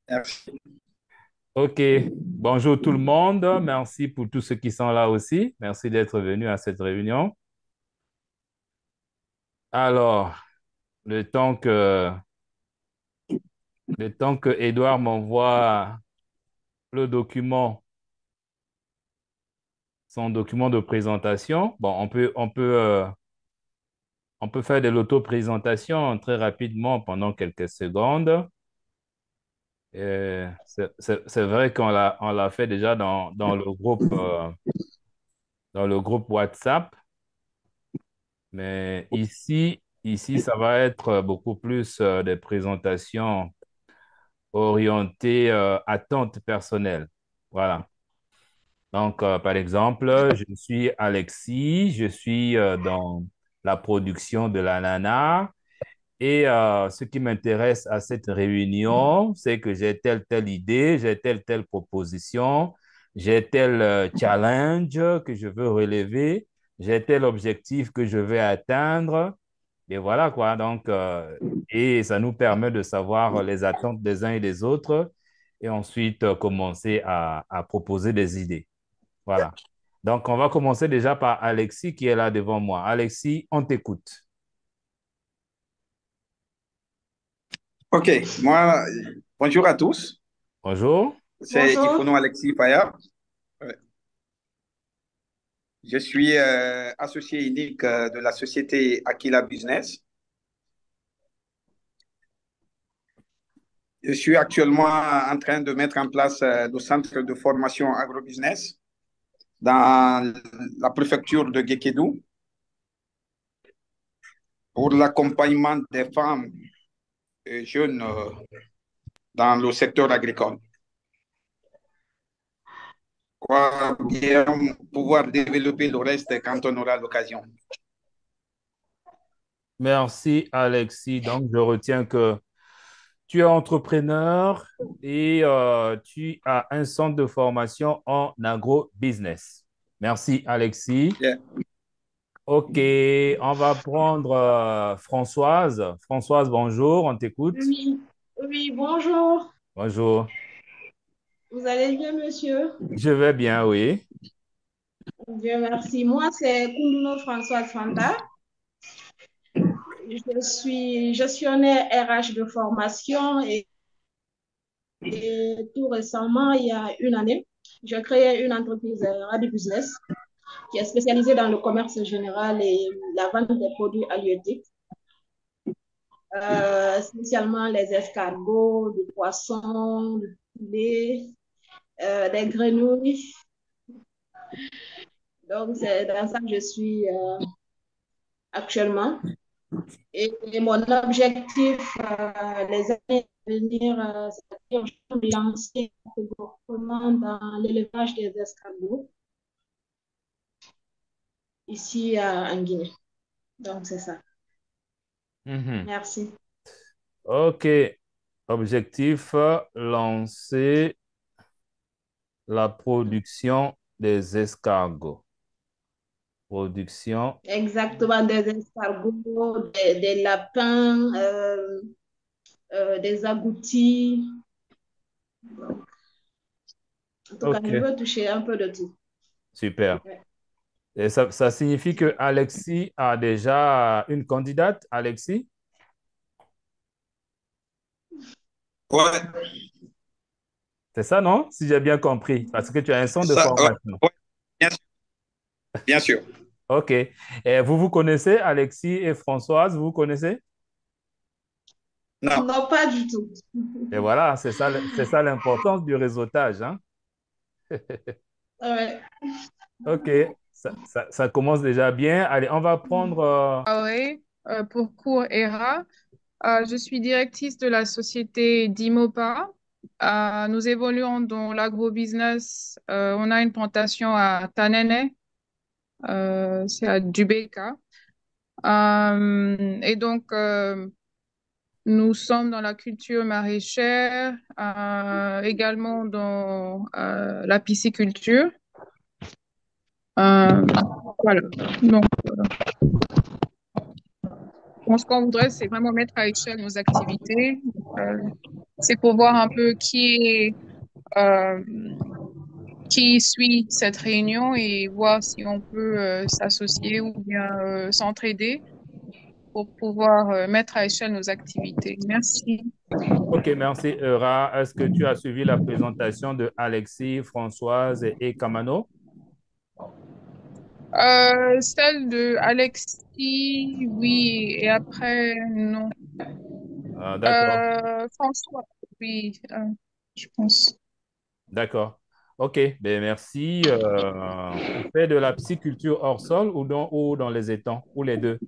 Merci. OK. Bonjour tout le monde. Merci pour tous ceux qui sont là aussi. Merci d'être venus à cette réunion. Alors, le temps que, le temps que Edouard m'envoie le document, son document de présentation, bon, on peut faire de l'auto-présentation très rapidement pendant quelques secondes. C'est vrai on l'a fait déjà dans le groupe WhatsApp. Mais ici, ça va être beaucoup plus des présentations orientées attentes personnelles. Voilà. Donc, par exemple, je suis Alexis, je suis dans la production de l'ananas et ce qui m'intéresse à cette réunion, c'est que j'ai telle idée, j'ai telle proposition, j'ai tel challenge que je veux relever, j'ai tel objectif que je veux atteindre. Et voilà quoi. Donc, et ça nous permet de savoir les attentes des uns et des autres et ensuite commencer à proposer des idées. Voilà. Donc, on va commencer déjà par Alexis qui est là devant moi. Alexis, on t'écoute. OK, moi, bonjour à tous. Bonjour. C'est Bonjour. Ifono Alexis Payard. Je suis associé unique de la société Aquila Business. Je suis actuellement en train de mettre en place le centre de formation agrobusiness dans la préfecture de Guékédou pour l'accompagnement des femmes et jeunes dans le secteur agricole. Quoi bien pouvoir développer le reste quand on aura l'occasion. Merci, Alexis. Donc, je retiens que tu es entrepreneur et tu as un centre de formation en agro-business. Merci, Alexis. Yeah. OK, on va prendre Françoise. Françoise, bonjour, on t'écoute. Oui, oui, bonjour. Bonjour. Vous allez bien, monsieur? Je vais bien, oui. Dieu merci. Moi, c'est Kounouno Françoise Fanta. Je suis gestionnaire RH de formation et tout récemment, il y a une année, j'ai créé une entreprise Rabi Business qui est spécialisée dans le commerce général et la vente des produits halieutiques, spécialement les escargots, du poisson, du poulet, des grenouilles. Donc, c'est dans ça que je suis actuellement. Et mon objectif, les années à venir, c'est de me lancer développement dans l'élevage des escargots ici en Guinée. Donc, c'est ça. Mhm. Merci. OK, objectif, lancer la production des escargots. Production. Exactement, des escargots, des lapins, des agoutis. En tout cas, je OK, veux toucher un peu de tout. super. Ouais. Et ça signifie que Alexis a déjà une candidate, Alexis? Ouais, C'est ça, non? Si j'ai bien compris, parce que tu as un centre de ça, ouais, formation. ouais, bien sûr, bien sûr. OK. Et vous vous connaissez, Alexis et Françoise, vous vous connaissez? Non. Non, pas du tout. Et voilà, c'est ça l'importance du réseautage, hein? Ouais. OK, ça commence déjà bien. Allez, on va prendre... Oui, pour cours ERA. Je suis directrice de la société Dimopa. Nous évoluons dans l'agrobusiness. On a une plantation à Tanene, c'est à Dubeka. Et donc, nous sommes dans la culture maraîchère, également dans la pisciculture. Euh, voilà. Donc, ce qu'on voudrait, c'est vraiment mettre à échelle nos activités. Euh, C'est pour voir un peu euh, qui suit cette réunion et voir si on peut s'associer ou bien s'entraider pour pouvoir mettre à échelle nos activités. Merci. Ok, merci, Eura. Est-ce que tu as suivi la présentation de Alexis, Françoise et Kamano? Celle de Alexis, oui, et après, non. D'accord, François, oui, je pense. d'accord. Ok, ben merci. On fait de la pisciculture hors sol ou dans les étangs, ou les deux?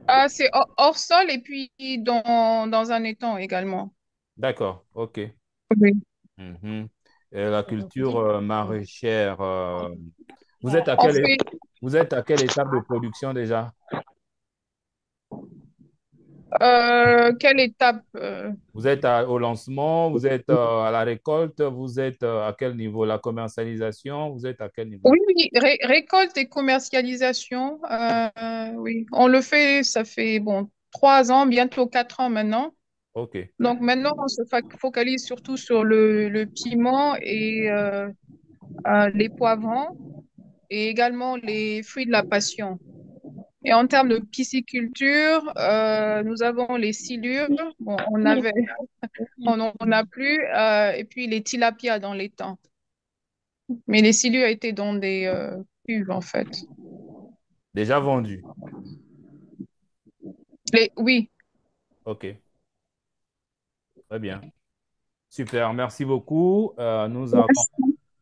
Ah, c'est hors sol et puis dans un étang également. D'accord, ok. Oui. Mhm. Et la culture maraîchère, vous êtes à On fait, vous êtes à quelle étape de production déjà? quelle étape? Vous êtes au lancement, vous êtes à la récolte, vous êtes à quel niveau? La commercialisation, vous êtes à quel niveau? Oui, oui, récolte et commercialisation. Oui, on le fait, ça fait bon 3 ans, bientôt 4 ans maintenant. Ok, Donc maintenant, on se focalise surtout sur le piment et les poivrons et également les fruits de la passion. Et en termes de pisciculture, nous avons les silures. Bon, on n'en a plus. Et puis les tilapias dans les temps. Mais les silures étaient dans des cuves, en fait. déjà vendu. Oui. Ok, très bien. Super, merci beaucoup. Nous avons.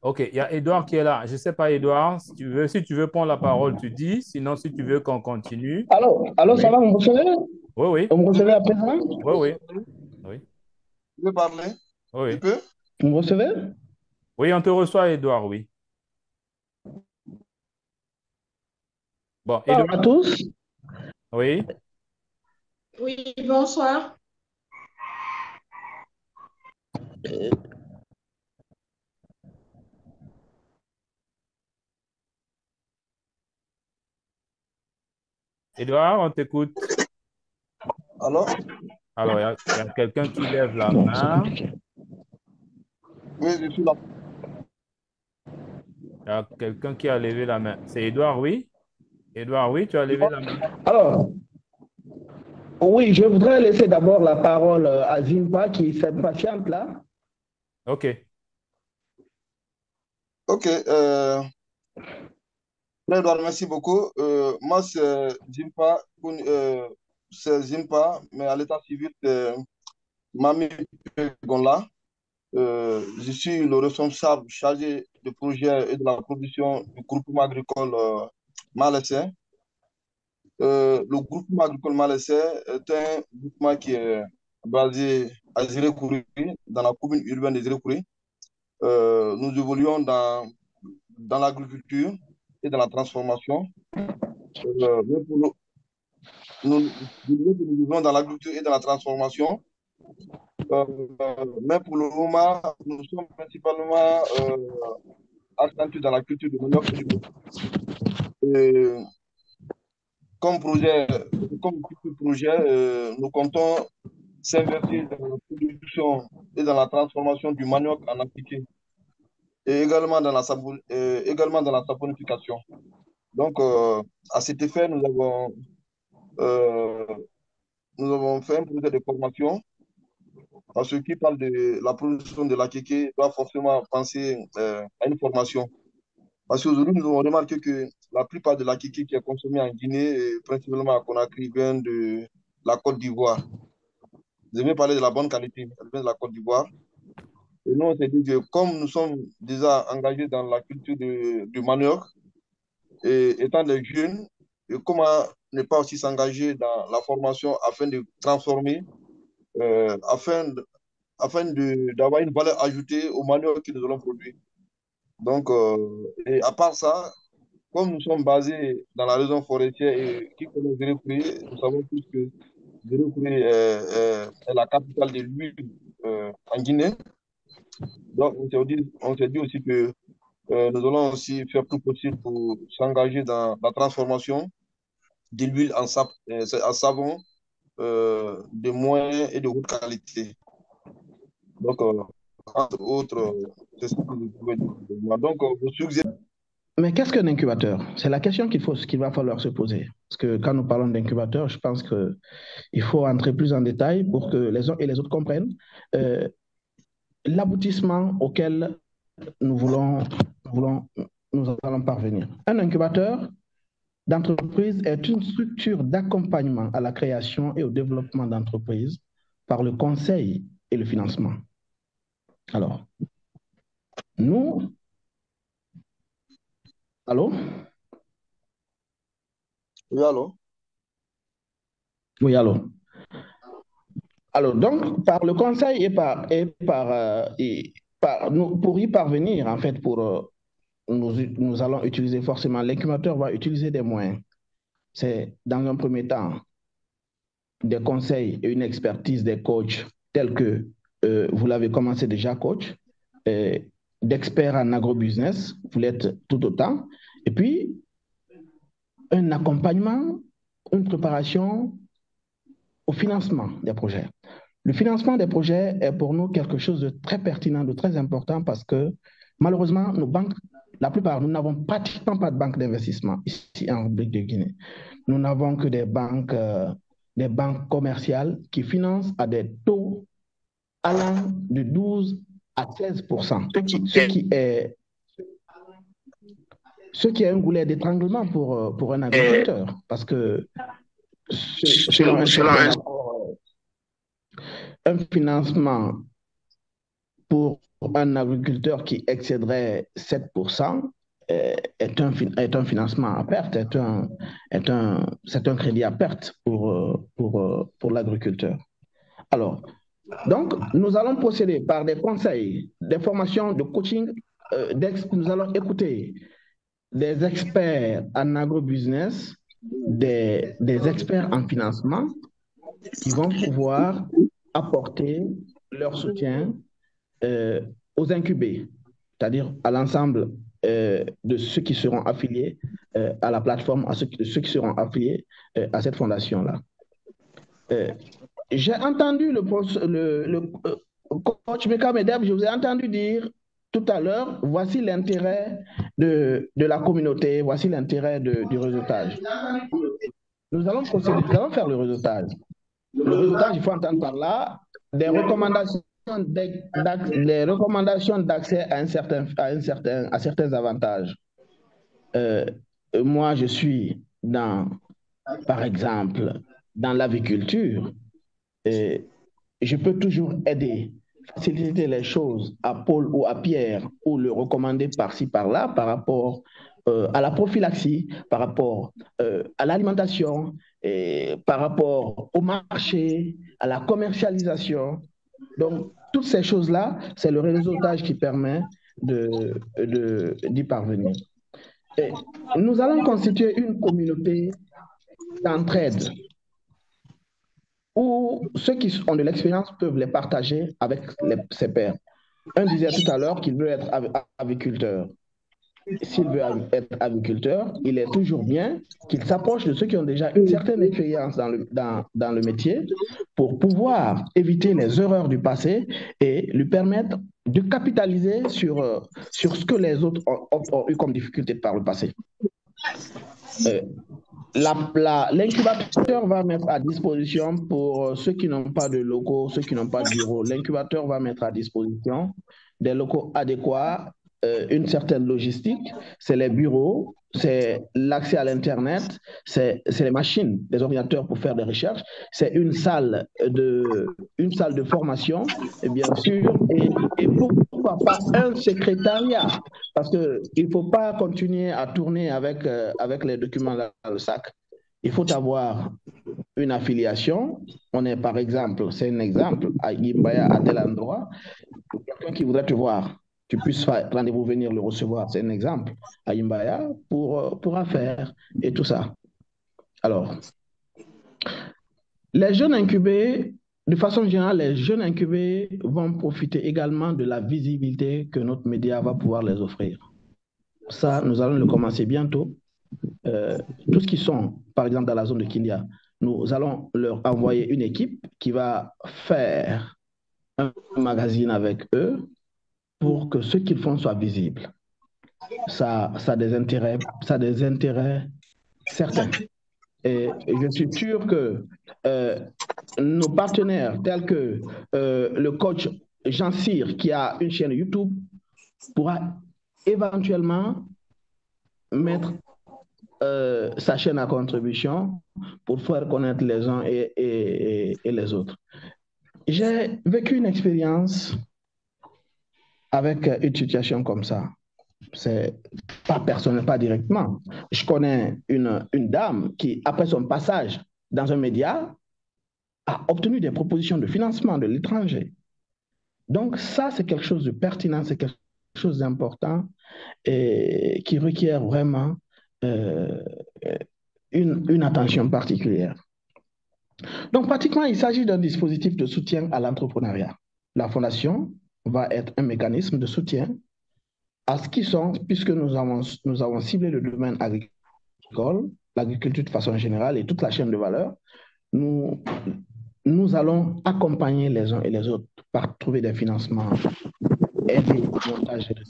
Ok, il y a Edouard qui est là. Je ne sais pas, Edouard, si tu veux prendre la parole, tu dis. Sinon, si tu veux qu'on continue. Allô, ça Oui, va, vous me recevez? oui, oui, Vous me recevez à présent? oui, oui, oui, Tu veux parler? Tu oui. peux? Vous me recevez? Oui, on te reçoit, Edouard, oui. Bon, Bonsoir Edouard, à tous. oui. Oui, bonsoir. Edouard, on t'écoute. Alors? Alors, il y a quelqu'un qui lève la main. Oui, je suis là. Il y a quelqu'un qui a levé la main. C'est Edouard, oui? Edouard, oui, tu as levé la main. Alors, oui, je voudrais laisser d'abord la parole à Zimpa qui s'impatiente là. OK. Ok, Edouard, merci beaucoup. Moi, c'est Jimpa, mais à l'état civil, c'est Mami Gonla. Je suis le responsable chargé de projet et de la production du groupement agricole malaisais. Le groupement agricole malaisais est un groupement qui est basé à Zirekuri, dans la commune urbaine de Zirekuri. Nous évoluons dans l'agriculture et dans la transformation. Mais pour nous vivons dans l'agriculture et dans la transformation. Euh, mais pour le moment, nous sommes principalement accentués dans la culture de manioc et du blé. Et comme comme futur projet, nous comptons s'investir dans la production et dans la transformation du manioc en appliqué et également également dans la saponification. Donc, à cet effet, euh, nous avons fait un projet de formation. Parce que qui parle de la production de la kéké doit forcément penser à une formation. Parce qu'aujourd'hui, nous avons remarqué que la plupart de la kéké qui est consommée en Guinée, et principalement à Conakry, vient de la Côte d'Ivoire. Je vais parler de la bonne qualité, elle vient de la Côte d'Ivoire. Et nous, on s'est dit que comme nous sommes déjà engagés dans la culture du manioc, et étant des jeunes, et comment ne pas aussi s'engager dans la formation afin de transformer, afin d'avoir une valeur ajoutée au manioc que nous allons produire. Donc, et à part ça, comme nous sommes basés dans la région forestière et qui connaît Zérékoué, nous savons tous que Zérékoué est la capitale de l'huile en Guinée. Donc, on s'est dit aussi que nous allons aussi faire tout possible pour s'engager dans la transformation de l'huile en savon de moyens et de haute qualité. Donc, entre autres, c'est ce que je pouvais dire. Donc, je suggère. Mais qu'est-ce qu'un incubateur? C'est la question qu'il va falloir se poser. Parce que quand nous parlons d'incubateur, je pense qu'il faut entrer plus en détail pour que les uns et les autres comprennent l'aboutissement auquel nous allons parvenir. Un incubateur d'entreprise est une structure d'accompagnement à la création et au développement d'entreprises par le conseil et le financement. Alors, nous... Allô? Oui, allô? Oui, allô? Alors, donc, par le conseil pour y parvenir, en fait, nous allons utiliser forcément, l'incubateur va utiliser des moyens. C'est, dans un premier temps, des conseils et une expertise des coachs tels que vous l'avez commencé déjà, coach, d'experts en agrobusiness, vous l'êtes tout autant, et puis un accompagnement, une préparation au financement des projets. Le financement des projets est pour nous quelque chose de très pertinent, de très important parce que malheureusement, nos banques, la plupart, nous n'avons pratiquement pas de banques d'investissement ici en République de Guinée. Nous n'avons que des banques commerciales qui financent à des taux allant de 12 à 16%, ce qui est un goulet d'étranglement pour un agriculteur parce que selon un financement pour un agriculteur qui excéderait 7% est un financement à perte, c'est un crédit à perte pour l'agriculteur. Alors, donc, nous allons procéder par des conseils, des formations de coaching, nous allons écouter des experts en agrobusiness, des experts en financement qui vont pouvoir apporter leur soutien aux incubés, c'est-à-dire à l'ensemble de ceux qui seront affiliés à la plateforme, de ceux qui seront affiliés à cette fondation-là. J'ai entendu le coach Meka Medeb, je vous ai entendu dire tout à l'heure, voici l'intérêt de la communauté, voici l'intérêt du réseautage. Nous allons faire le réseautage. Le réseautage, il faut entendre par là des recommandations d'accès à certains avantages. Moi, je suis par exemple, dans l'aviculture. Je peux toujours aider, faciliter les choses à Paul ou à Pierre ou le recommander par-ci, par-là par rapport à la prophylaxie, par rapport à l'alimentation, par rapport au marché, à la commercialisation. Donc, toutes ces choses-là, c'est le réseautage qui permet d'y parvenir. Et nous allons constituer une communauté d'entraide où ceux qui ont de l'expérience peuvent les partager avec ses pairs. Un disait tout à l'heure qu'il veut être aviculteur. S'il veut être aviculteur, il est toujours bien qu'il s'approche de ceux qui ont déjà une certaine expérience dans le métier pour pouvoir éviter les erreurs du passé et lui permettre de capitaliser sur ce que les autres ont eu comme difficulté par le passé. L'incubateur va mettre à disposition pour ceux qui n'ont pas de locaux, ceux qui n'ont pas de bureau, l'incubateur va mettre à disposition des locaux adéquats, une certaine logistique, c'est les bureaux, c'est l'accès à l'Internet, c'est les machines, les ordinateurs pour faire des recherches, c'est une salle de formation, et bien sûr, et pourquoi pas un secrétariat, parce qu'il ne faut pas continuer à tourner avec les documents dans le sac. Il faut avoir une affiliation. On est par exemple, c'est un exemple, à Yimbaya, à tel endroit, quelqu'un qui voudrait te voir, tu puisses faire rendez-vous, venir le recevoir, c'est un exemple, à Yimbaya, pour affaires et tout ça. Alors, les jeunes incubés, de façon générale, les jeunes incubés vont profiter également de la visibilité que notre média va pouvoir les offrir. Ça, nous allons le commencer bientôt. Tous qui sont, par exemple, dans la zone de Kindia, nous allons leur envoyer une équipe qui va faire un magazine avec eux pour que ce qu'ils font soit visible. Ça a des intérêts certains. Et je suis sûr que nos partenaires tels que le coach Jean Cyr, qui a une chaîne YouTube, pourra éventuellement mettre sa chaîne à contribution pour faire connaître les uns et les autres. J'ai vécu une expérience avec une situation comme ça. C'est pas personnel, pas directement. Je connais une dame qui, après son passage dans un média, a obtenu des propositions de financement de l'étranger. Donc ça, c'est quelque chose de pertinent, c'est quelque chose d'important et qui requiert vraiment une attention particulière. Donc pratiquement, il s'agit d'un dispositif de soutien à l'entrepreneuriat. La fondation va être un mécanisme de soutien à ce qui sont, puisque nous avons ciblé le domaine agricole, l'agriculture de façon générale et toute la chaîne de valeur, nous allons accompagner les uns et les autres par trouver des financements, aider au montage de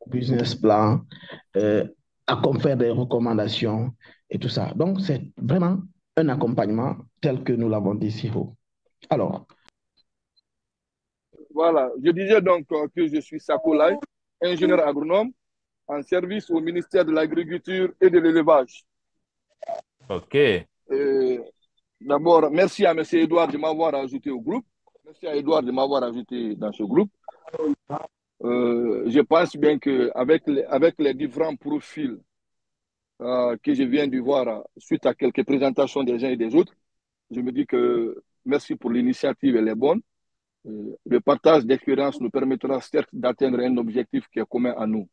business plan, à faire des recommandations et tout ça. Donc, c'est vraiment un accompagnement tel que nous l'avons dit si haut. Alors. Voilà, je disais donc que je suis Sako Lai, ingénieur agronome en service au ministère de l'Agriculture et de l'Élevage. OK. D'abord, merci à M. Edouard de m'avoir ajouté au groupe. Merci à Edouard de m'avoir ajouté dans ce groupe. Je pense bien qu'avec les différents profils que je viens de voir suite à quelques présentations des uns et des autres, je me dis que merci pour l'initiative, elle est bonne. Le partage d'expérience nous permettra certes d'atteindre un objectif qui est commun à nous.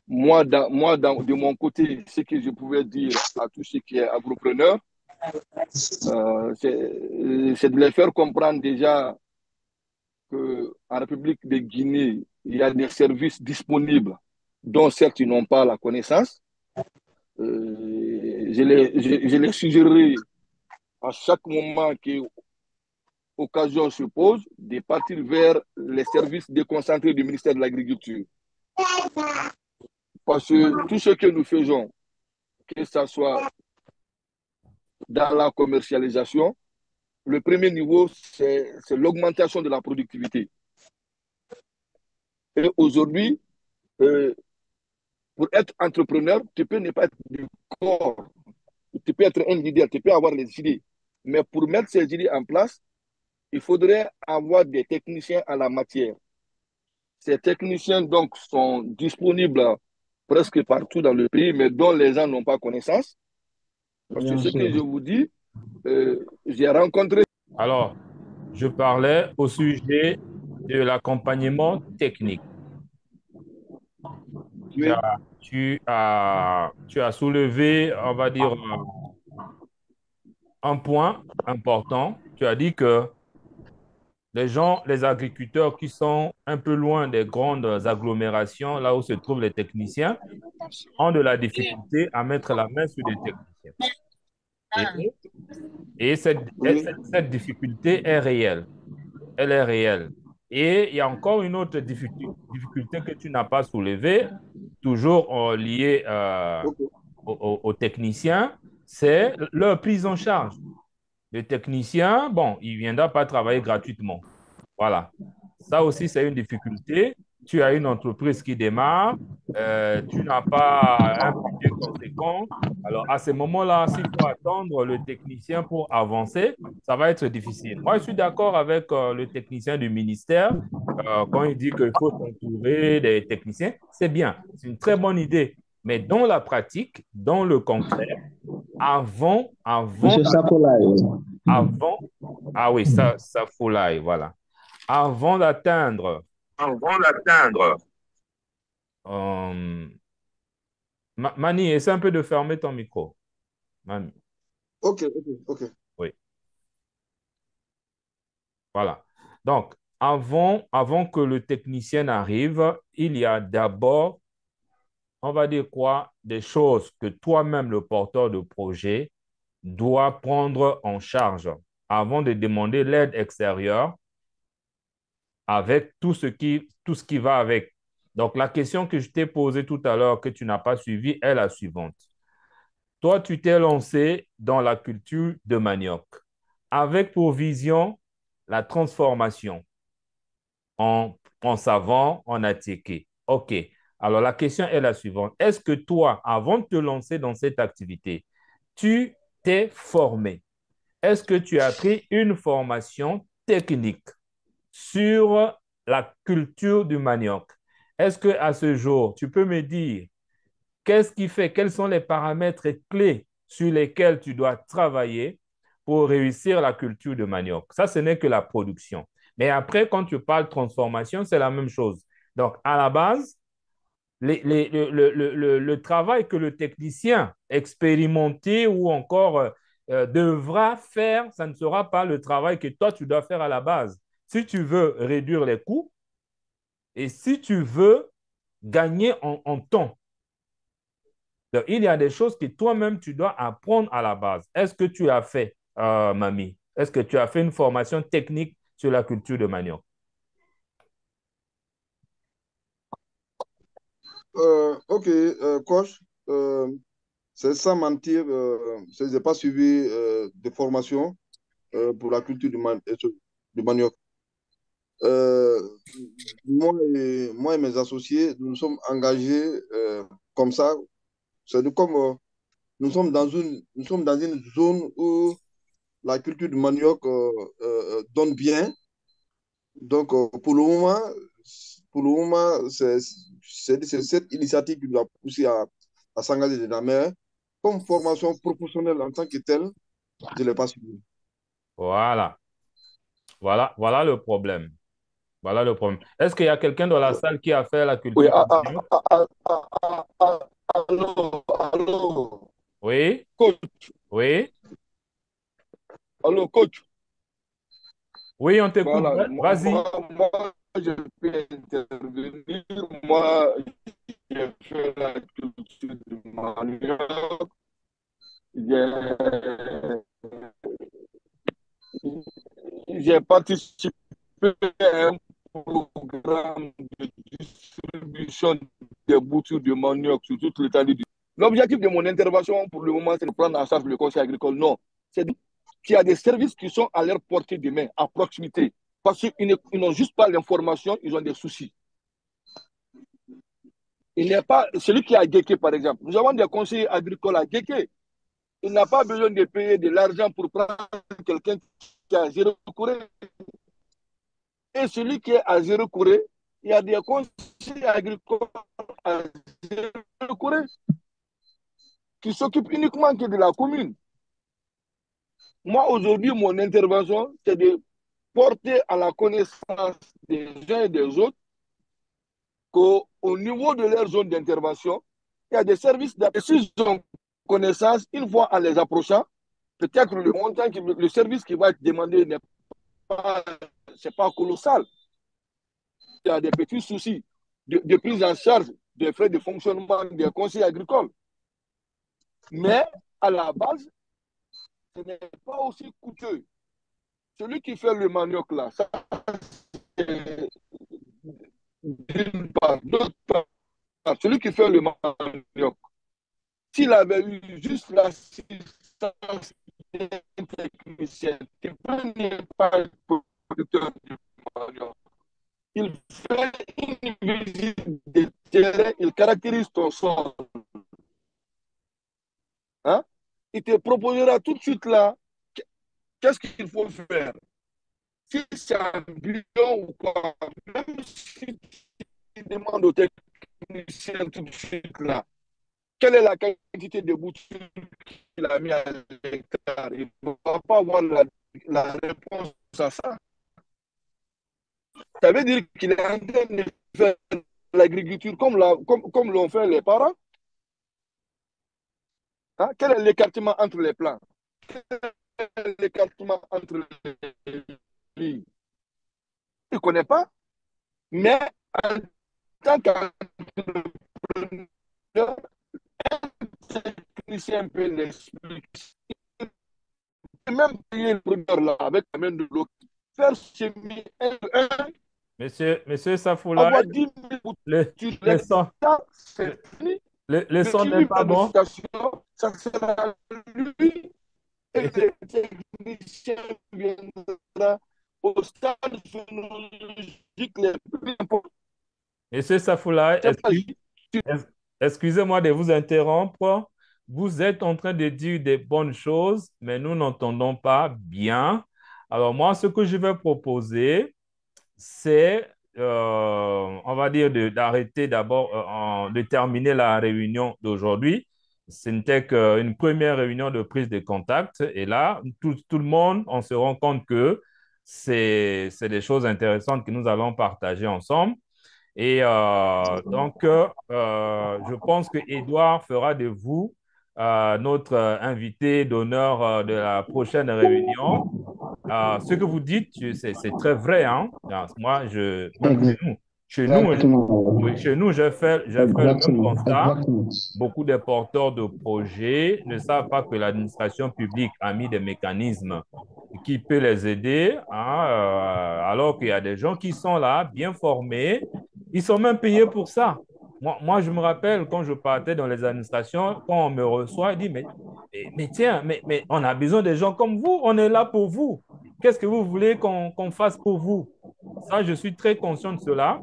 Moi, de mon côté, ce que je pouvais dire à tous ceux qui sont agropreneurs, c'est de les faire comprendre déjà qu'en République de Guinée, il y a des services disponibles dont certes ils n'ont pas la connaissance. Je les suggérerai à chaque moment qu'occasion se pose de partir vers les services déconcentrés du ministère de l'Agriculture. Parce que tout ce que nous faisons, que ce soit dans la commercialisation, le premier niveau, c'est l'augmentation de la productivité. Et aujourd'hui, pour être entrepreneur, tu peux ne pas être du corps, tu peux être un leader, tu peux avoir les idées. Mais pour mettre ces idées en place, il faudrait avoir des techniciens à la matière. Ces techniciens donc sont disponibles presque partout dans le pays, mais dont les gens n'ont pas connaissance. Parce que ce que je vous dis, j'ai rencontré... Alors, je parlais au sujet de l'accompagnement technique. Oui. Tu as soulevé, on va dire, un point important. Tu as dit que les agriculteurs qui sont un peu loin des grandes agglomérations, là où se trouvent les techniciens, ont de la difficulté à mettre la main sur des techniciens. Et cette difficulté est réelle. Elle est réelle. Et il y a encore une autre difficulté que tu n'as pas soulevée, toujours liée aux techniciens, c'est leur prise en charge. Le technicien, bon, il ne viendra pas travailler gratuitement. Voilà. Ça aussi, c'est une difficulté. Tu as une entreprise qui démarre, tu n'as pas un budget conséquent. Alors, à ce moment-là, s'il faut attendre le technicien pour avancer, ça va être difficile. Moi, je suis d'accord avec le technicien du ministère quand il dit qu'il faut s'entourer des techniciens. C'est bien, c'est une très bonne idée. Mais dans la pratique, dans le concret, avant, ah oui, ça faut l'ail, voilà. Avant d'atteindre, Mani, essaie un peu de fermer ton micro. Mani. Ok. Oui. Voilà. Donc, avant que le technicien arrive, il y a d'abord, on va dire quoi, des choses que toi-même, le porteur de projet, doit prendre en charge avant de demander l'aide extérieure avec tout ce qui va avec. Donc, la question que je t'ai posée tout à l'heure que tu n'as pas suivie est la suivante. Toi, tu t'es lancé dans la culture de manioc avec pour vision la transformation en savon, en attiéké. OK. Alors, la question est la suivante. Est-ce que toi, avant de te lancer dans cette activité, tu t'es formé? Est-ce que tu as pris une formation technique sur la culture du manioc? Est-ce que à ce jour, tu peux me dire qu'est-ce qui fait, quels sont les paramètres clés sur lesquels tu dois travailler pour réussir la culture de manioc? Ça, ce n'est que la production. Mais après, quand tu parles transformation, c'est la même chose. Donc, à la base, le travail que le technicien expérimenté ou encore devra faire, ça ne sera pas le travail que toi, tu dois faire à la base. Si tu veux réduire les coûts et si tu veux gagner en temps, donc, il y a des choses que toi-même, tu dois apprendre à la base. Est-ce que tu as fait, Mamie? Est-ce que tu as fait une formation technique sur la culture de manioc? Ok, coach, c'est sans mentir, je n'ai pas suivi de formation pour la culture du manioc. Euh, moi et mes associés, nous sommes engagés comme ça. Comme nous sommes dans une zone où la culture du manioc donne bien. Donc, pour le moment, c'est cette initiative qui nous a poussé à s'engager dedans. Mais comme formation professionnelle en tant que telle, je ne l'ai pas suivi. Voilà. Voilà le problème. Voilà le problème. Est-ce qu'il y a quelqu'un dans la salle qui a fait la Oui, culture du manioc? allô, Oui, coach. oui, Allô, coach. oui, on t'écoute. Voilà, Vas-y. moi, je peux intervenir. Moi, j'ai fait la culture du manioc. J'ai j'ai participé à un programme de distribution des boutures de manioc sur toute l'étendue du... L'objectif de mon intervention pour le moment, c'est de prendre en charge le conseil agricole. Non, c'est qu'il y a des services qui sont à leur portée de main, à proximité. Parce qu'ils n'ont juste pas l'information, ils ont des soucis. Il n'est pas celui qui a Guéké, par exemple. Nous avons des conseillers agricoles à Guéké. Il n'a pas besoin de payer de l'argent pour prendre quelqu'un qui a zéro courrier. Et celui qui est à zéro courrier, il y a des conseillers agricoles à zéro courrier qui s'occupent uniquement que de la commune. Moi, aujourd'hui, mon intervention, c'est de porter à la connaissance des uns et des autres qu'au niveau de leur zone d'intervention, il y a des services d'appui. S'ils ont connaissance, une fois en les approchant, peut-être le montant, le service qui va être demandé n'est pas, c'est pas colossal. Il y a des petits soucis de prise en charge des frais de fonctionnement des conseils agricoles. Mais à la base, ce n'est pas aussi coûteux. Celui qui fait le manioc là, ça, d'une part. D'autre part, celui qui fait le manioc, s'il avait eu juste l'assistance d'un technicien qui n'est pas le producteur du manioc, il fait une visite de terrain, il caractérise ton sol. Hein? Il te proposera tout de suite là, qu'est-ce qu'il faut faire. Si c'est un bilan ou pas, même si tu demandes au technicien tout de suite là, quelle est la quantité de boutures qu'il a mis à l'hectare, il ne va pas avoir la réponse à ça. Ça veut dire qu'il est en train de faire l'agriculture comme l'ont fait les parents. Hein? Quel est l'écartement entre les plants? Quel est l'écartement entre les lignes? Il ne connaît pas. Mais en tant qu'entrepreneur, un technicien peut l'expliquer. même payer le producteur là avec la main de l'eau, faire semer un, Monsieur Safoula, avoir 10 000 le, sur le son, l'hectare, le, c'est fini. le son Le n'est pas bon. planification, ça sera lui et les techniciens viendront au stade zoologique les plus importants. Monsieur Safoula, C'est pas excusez-moi de vous interrompre. Vous êtes en train de dire des bonnes choses, mais nous n'entendons pas bien. Alors moi, ce que je vais proposer, c'est, on va dire, d'arrêter d'abord, de terminer la réunion d'aujourd'hui. Ce n'était qu'une première réunion de prise de contact. Et là, tout le monde, on se rend compte que c'est des choses intéressantes que nous allons partager ensemble. Et je pense que Édouard fera de vous notre invité d'honneur de la prochaine réunion. Ce que vous dites, c'est très vrai, hein? Moi, même chez nous, oui, chez nous, j'ai fait le même constat. Beaucoup de porteurs de projets ne savent pas que l'administration publique a mis des mécanismes qui peuvent les aider, hein, alors qu'il y a des gens qui sont là, bien formés. Ils sont même payés pour ça. Moi, je me rappelle quand je partais dans les administrations, quand on me reçoit, il dit, mais tiens, mais on a besoin de gens comme vous, on est là pour vous. Qu'est-ce que vous voulez qu'on fasse pour vous? Ça, je suis très conscient de cela.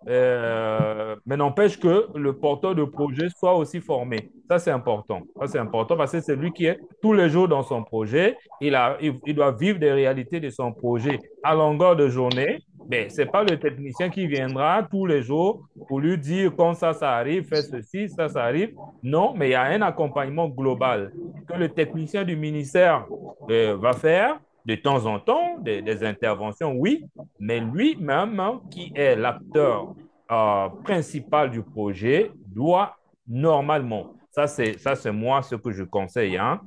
Mais n'empêche que le porteur de projet soit aussi formé. Ça, c'est important. Ça, c'est important parce que c'est lui qui est tous les jours dans son projet. Il doit vivre des réalités de son projet à longueur de journée. Mais ce n'est pas le technicien qui viendra tous les jours pour lui dire quand ça arrive, fais ceci, ça arrive. Non, mais il y a un accompagnement global que le technicien du ministère va faire. De temps en temps, des interventions, oui, mais lui-même, qui est l'acteur principal du projet, doit normalement, ça c'est moi ce que je conseille, hein,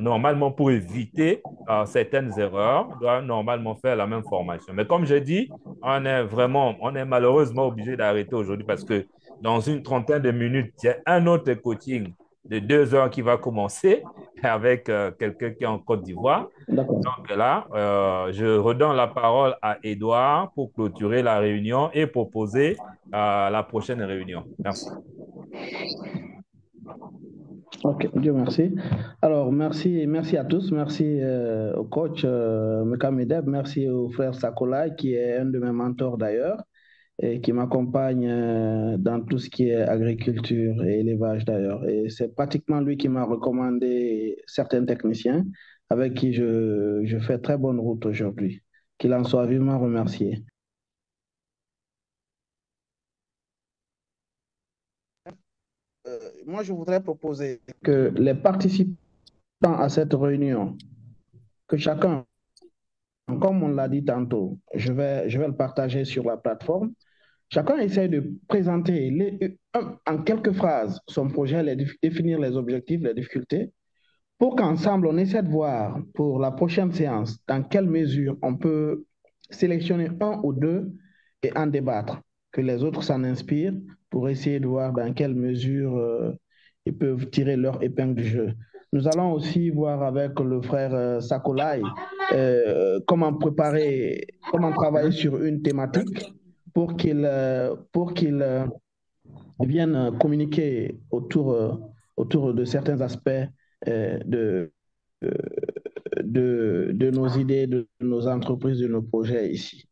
normalement pour éviter certaines erreurs, doit normalement faire la même formation. Mais comme je dis, on est malheureusement obligé d'arrêter aujourd'hui parce que dans une trentaine de minutes, il y a un autre coaching de 2 heures qui va commencer avec quelqu'un qui est en Côte d'Ivoire. Donc là, je redonne la parole à Édouard pour clôturer la réunion et proposer la prochaine réunion. Merci. Ok, Dieu merci. Alors, merci à tous. Merci au coach Mekamedeb. Merci au frère Sakola, qui est un de mes mentors d'ailleurs, et qui m'accompagne dans tout ce qui est agriculture et élevage d'ailleurs. Et c'est pratiquement lui qui m'a recommandé certains techniciens avec qui je fais très bonne route aujourd'hui. Qu'il en soit vivement remercié. Moi, je voudrais proposer que les participants à cette réunion, que chacun, comme on l'a dit tantôt, je vais le partager sur la plateforme, chacun essaie de présenter en quelques phrases son projet, définir les objectifs, les difficultés, pour qu'ensemble, on essaie de voir pour la prochaine séance dans quelle mesure on peut sélectionner un ou deux et en débattre, que les autres s'en inspirent pour essayer de voir dans quelle mesure ils peuvent tirer leur épingle du jeu. Nous allons aussi voir avec le frère Sakolai comment travailler sur une thématique pour qu'il vienne communiquer autour de certains aspects de nos idées, de nos entreprises, de nos projets ici.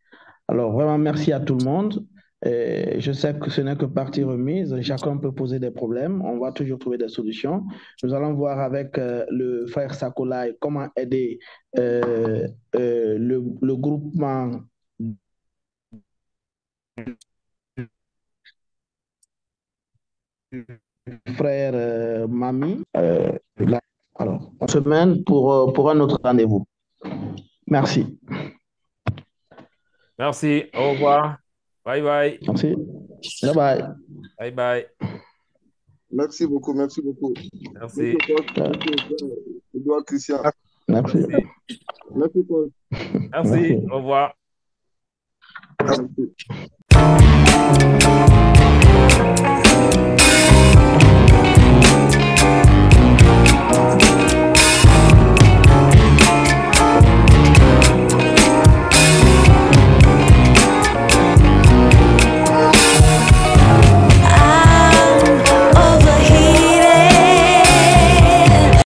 Alors, vraiment, merci à tout le monde. Je sais que ce n'est que partie remise. Chacun peut poser des problèmes. On va toujours trouver des solutions. Nous allons voir avec le frère Sakolai comment aider le groupement frère Mami. Alors, on se mène pour un autre rendez-vous. Merci. Merci. Au revoir. Bye bye. Merci. Bye bye. Bye bye. Merci beaucoup, merci beaucoup. Merci. Édouard Christian. Merci. Merci. Merci. Au revoir. Merci.